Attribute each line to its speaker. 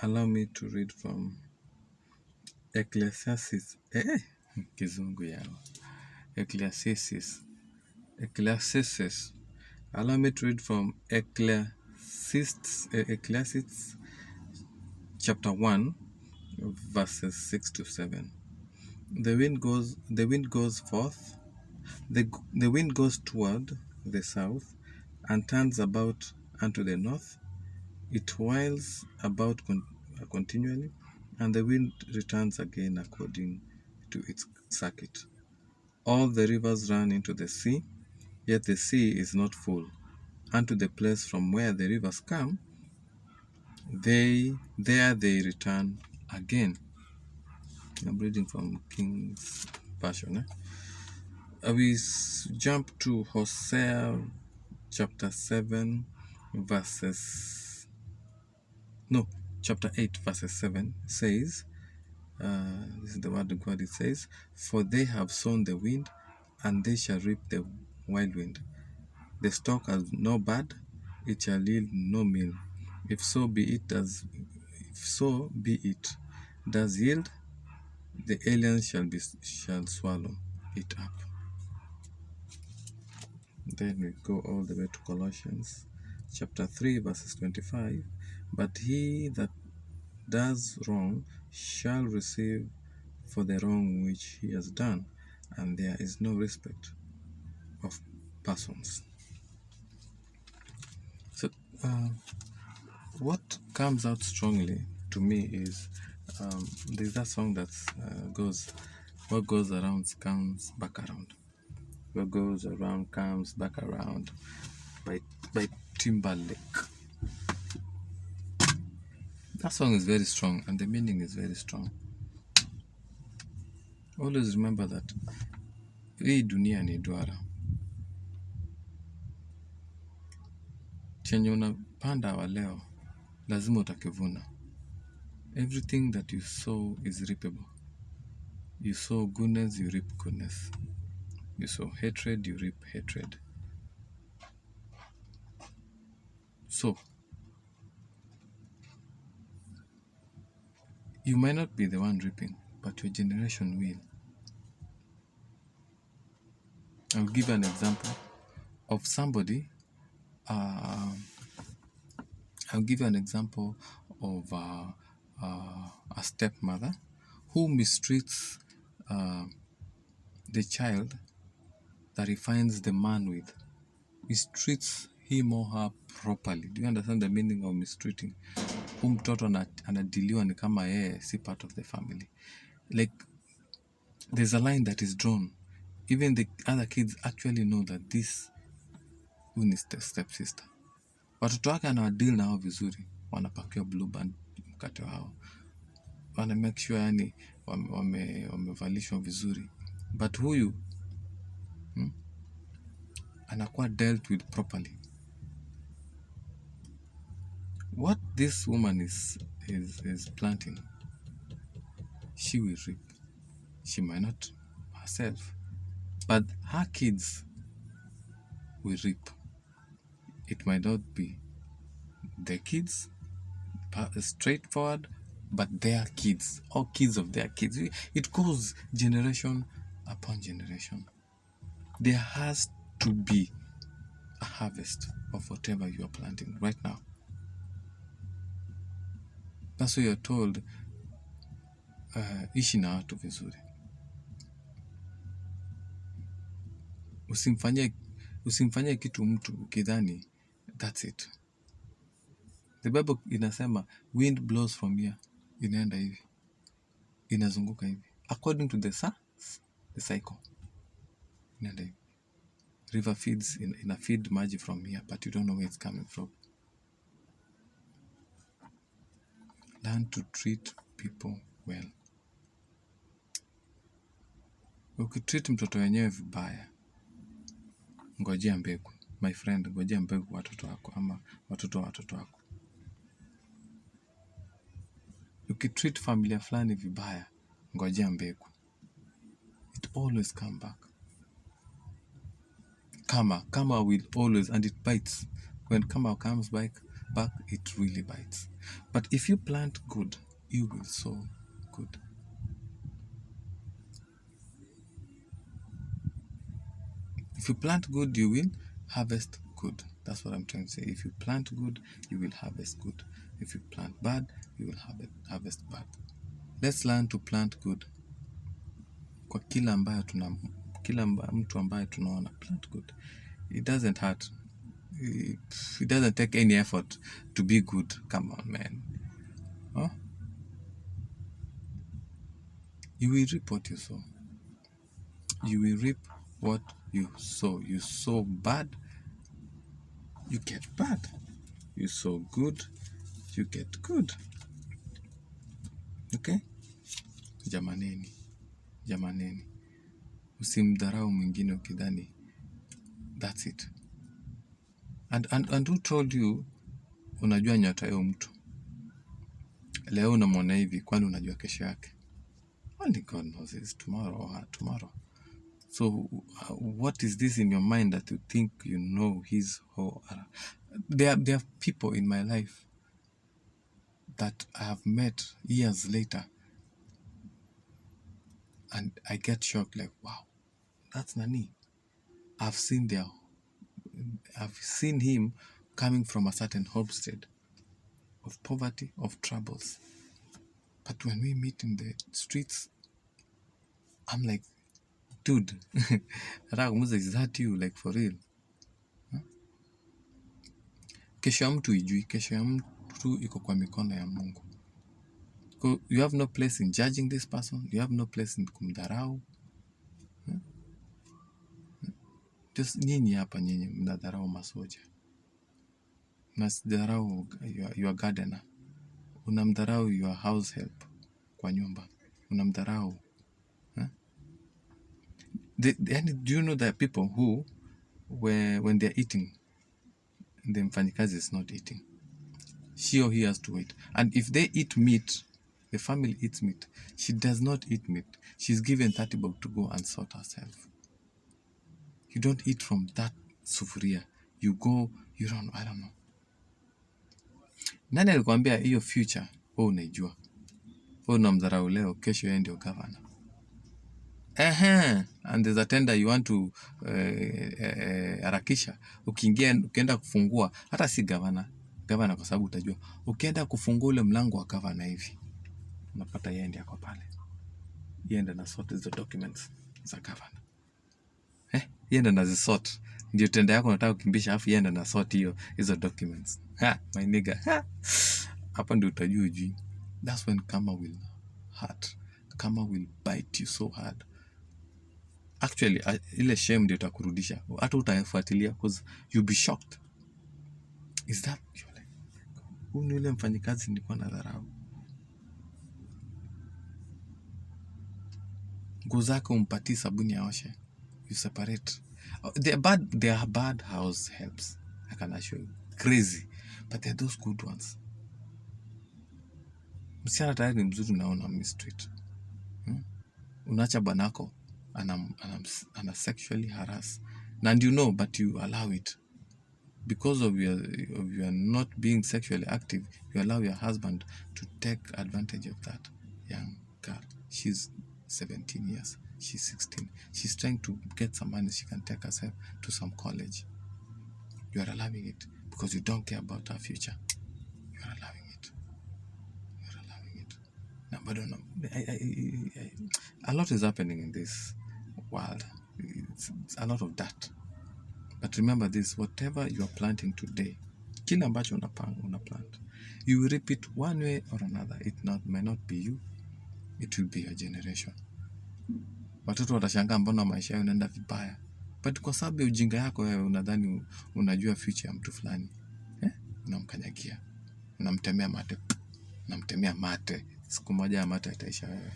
Speaker 1: allow me to read from Ecclesiastes. Kizungu yao. Ecclesiastes. Allow me to read from Ecclesiastes chapter 1, verses 6 to 7. The wind goes forth, the wind goes toward the south, and turns about unto the north. It whirls about continually, and the wind returns again according to its circuit. All the rivers run into the sea, yet the sea is not full. Unto the place from where the rivers come, there they return again. I'm reading from King's Version. We jump to Hosea chapter 7, chapter 8, verses 7 says, this is the word of God, it says, "For they have sown the wind, and they shall reap the whirlwind. The stalk has no bud, it shall yield no meal. If so be it does yield, the aliens shall swallow it up." Then we go all the way to Colossians chapter 3, verses 25. "But he that does wrong shall receive for the wrong which he has done, and there is no respect of persons." So, what comes out strongly to me is there's that song that goes, "What goes around comes back around." What goes around comes back around, by Timberlake. That song is very strong, and the meaning is very strong. Always remember that hii dunia ni duara. Chenye unapanda wa leo lazima utakivuna. Everything that you sow is reapable. You sow goodness, you reap goodness. You sow hatred, you reap hatred. So, you might not be the one reaping, but your generation will. I'll give an example of somebody. I'll give you an example of a stepmother who mistreats the child that he finds the man with. Mistreats him or her properly. Do you understand the meaning of mistreating? Mtoto anadiliwa ni kama yeye si part of the family. Like, there's a line that is drawn. Even the other kids actually know that this is the stepsister. Watoto wake anawadeal nao vizuri, wanapakiwa blue band mkate wao, wana make sure yani wamevalishwa vizuri, but huyu anakuwa dealt with properly. What this woman is planting, she will reap. She might not herself, but her kids will reap. It might not be the kids straightforward, but their kids, or kids of their kids. It goes generation upon generation. There has to be a harvest of whatever you are planting right now. That's why you're told, ishi na watu vizuri. Usimfanyie kitu mtu ukidhani that's it. The Bible inasema wind blows from here, inaenda hivi, inazunguka hivi, according to the cycle, inaenda hivi. River feeds ina feed maji from here, but you don't know where it's coming from. Learn to treat people well. Ukitreat mtoto wenyewe vibaya, ngojea mbegu. My friend, ngojea mbegu watoto wako ama watoto wa watoto wako. Ukitreat familia fulani vibaya, ngojea mbegu. It always come back. Karma will always, and it bites. When karma comes back, back, it really bites. But if you plant good, you will sow good. If you plant good, you will harvest good. That's what I'm trying to say. If you plant good, you will harvest good. If you plant bad, you will harvest bad. Let's learn to plant good. Kwa kila mtu ambaye tunaona, plant good. It doesn't hurt. It doesn't take any effort to be good. Come on, man. Huh? You will reap what you sow. You will reap what you sow. You sow bad, you get bad. You sow good, you get good. Okay? Jamaneni. Usimdharau mwingine ukidhani that's it. And who told you unajua nyota ya mtu? Leo unamwona hivi, kwani unajua kesho yake? Only God knows it's tomorrow. So what is this in your mind that you think you know his or there are people in my life that I have met years later, and I get shocked, like, wow, that's Nani. I've seen him coming from a certain homestead of poverty, of troubles. But when we meet in the streets, I'm like, dude, is that you? Like, for real? Huh? Kesho ya mtu ijui, kesho ya mtu iko kwa mikono ya Mungu. You have no place in judging this person. You have no place in kumdharau. Just nyinyi hapa, nyinyi mnadharau masoja. Mnadharau your gardener. Unamdharau your house help kwa nyumba. Unamdharau. Do you know there are people who, when they're eating, the mfanyikazi is not eating. She or he has to wait. And if they eat meat, the family eats meat, she does not eat meat. She's given 30 bob to go and sort herself. You don't eat from that sufuria. You go, I don't know. Nani alikwambia hiyo future wewe unaijua? Wewe unamdharau leo, kesho yeye ndio governor. And there's a tender you want to harakisha. Ukienda kufungua, hata si governor kwa sababu utajua. Ukienda kufungua ule mlango wa governor hivi, unapata yeye ndiye ako pale. Yeye ndiye anasort hizo documents za governor. Yeye ndiye anazisort. Ndio tenda yako unataka kukimbisha, afu yeye ndiye anasort hizo documents. My nigga. Hapa ndio utajua hujui. That's when karma will hurt. Karma will bite you so hard. Actually, ile shame ndio itakurudisha. Hata utafuatilia, because you'll be shocked. Is that huyu ni yule mfanyikazi nilikuwa nadharau? Nguo zako umpatie sabuni aoshe. You separate. They are bad house helps. I can assure you. Crazy. But there are those good ones. Msichana tayari ni mzuri, unaona mistreat. Unaacha banako ana sexually harass. And you know, but you allow it. Because of your not being sexually active, you allow your husband to take advantage of that young girl. She's 17 years. She's 16. She's trying to get some money she can take herself to some college. You are allowing it because you don't care about her future. You are allowing it. Now, but don't know. A lot is happening in this world. It's a lot of that. But remember this, whatever you are planting today, kile ambacho una plant, you will reap it one way or another. It may not be you, it will be your generation. Watoto watashangaa mbona maisha yao yanaenda vibaya. But kwa sababu ya ujinga yako wewe unadhani unajua future ya mtu fulani. Unamkanyagia. Unamtemea mate. Siku moja mate itaisha wewe.